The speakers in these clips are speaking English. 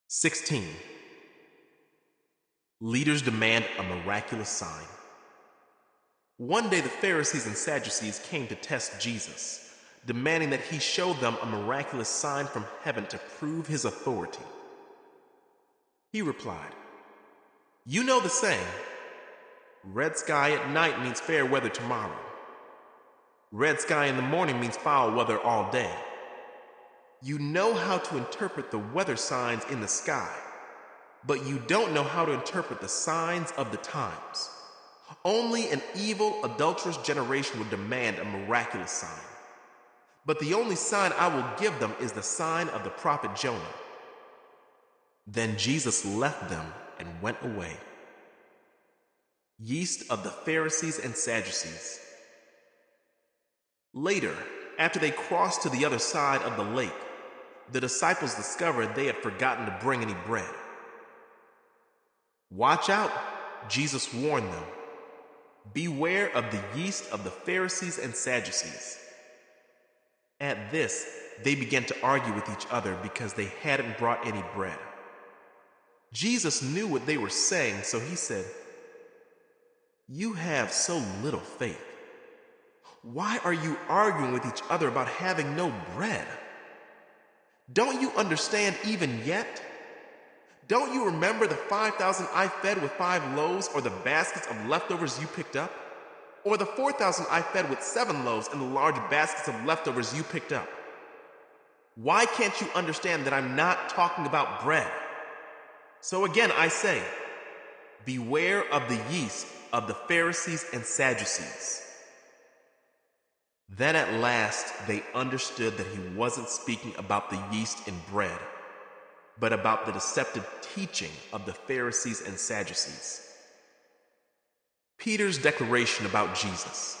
16. Leaders demand a miraculous sign. One day the Pharisees and Sadducees came to test Jesus, demanding that he show them a miraculous sign from heaven to prove his authority. He replied, "You know the saying, red sky at night means fair weather tomorrow. Red sky in the morning means foul weather all day. You know how to interpret the weather signs in the sky, but you don't know how to interpret the signs of the times. Only an evil, adulterous generation would demand a miraculous sign. But the only sign I will give them is the sign of the prophet Jonah." Then Jesus left them and went away. Yeast of the Pharisees and Sadducees. Later, after they crossed to the other side of the lake, the disciples discovered they had forgotten to bring any bread. "Watch out," Jesus warned them. "Beware of the yeast of the Pharisees and Sadducees." At this, they began to argue with each other because they hadn't brought any bread. Jesus knew what they were saying, so he said, "You have so little faith. Why are you arguing with each other about having no bread? Don't you understand even yet? Don't you remember the 5,000 I fed with 5 loaves, or the baskets of leftovers you picked up? Or the 4,000 I fed with 7 loaves and the large baskets of leftovers you picked up? Why can't you understand that I'm not talking about bread? So again I say, beware of the yeast of the Pharisees and Sadducees." Then at last they understood that he wasn't speaking about the yeast in bread, but about the deceptive teaching of the Pharisees and Sadducees. Peter's declaration about Jesus.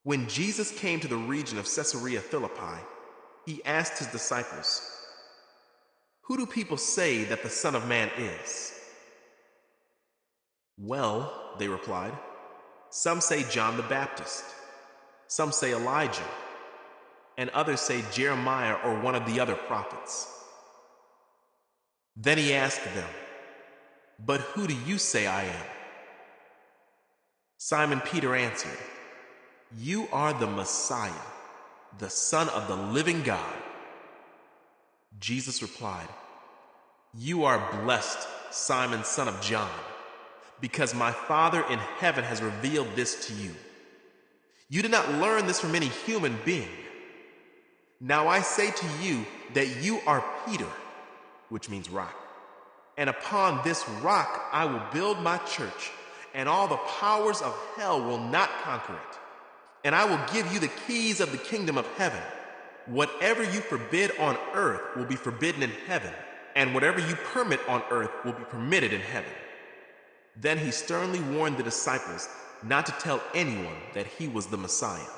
When Jesus came to the region of Caesarea Philippi, he asked his disciples, "Who do people say that the Son of Man is?" "Well," they replied, "some say John the Baptist, some say Elijah, and others say Jeremiah or one of the other prophets." Then he asked them, "But who do you say I am?" Simon Peter answered, "You are the Messiah, the Son of the living God." Jesus replied, "You are blessed, Simon, son of John, because my Father in heaven has revealed this to you. You did not learn this from any human being. Now I say to you that you are Peter, which means rock, and upon this rock I will build my church, and all the powers of hell will not conquer it. And I will give you the keys of the kingdom of heaven. Whatever you forbid on earth will be forbidden in heaven, and whatever you permit on earth will be permitted in heaven." Then he sternly warned the disciples not to tell anyone that he was the Messiah.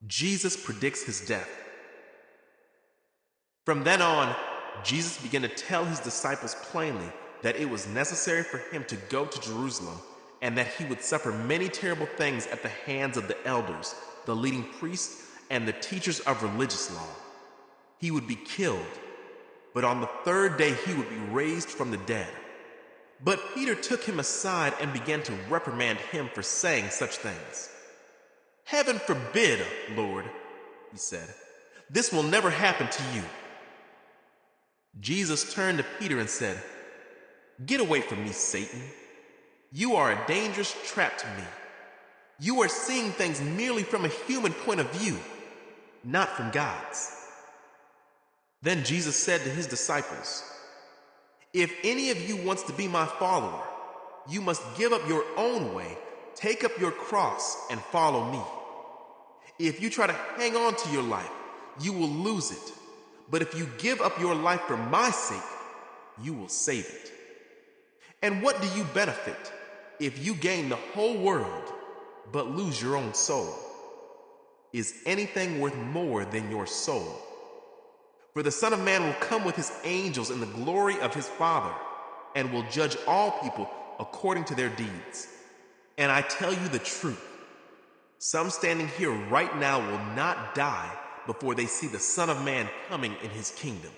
Jesus predicts his death. From then on, Jesus began to tell his disciples plainly that it was necessary for him to go to Jerusalem, and that he would suffer many terrible things at the hands of the elders, the leading priests, and the teachers of religious law. He would be killed, but on the 3rd day he would be raised from the dead. But Peter took him aside and began to reprimand him for saying such things. "Heaven forbid, Lord," he said. "This will never happen to you." Jesus turned to Peter and said, "Get away from me, Satan. You are a dangerous trap to me. You are seeing things merely from a human point of view, not from God's." Then Jesus said to his disciples, "If any of you wants to be my follower, you must give up your own way, take up your cross, and follow me. If you try to hang on to your life, you will lose it. But if you give up your life for my sake, you will save it. And what do you benefit if you gain the whole world but lose your own soul? Is anything worth more than your soul? For the Son of Man will come with his angels in the glory of his Father, and will judge all people according to their deeds. And I tell you the truth, some standing here right now will not die before they see the Son of Man coming in his kingdom."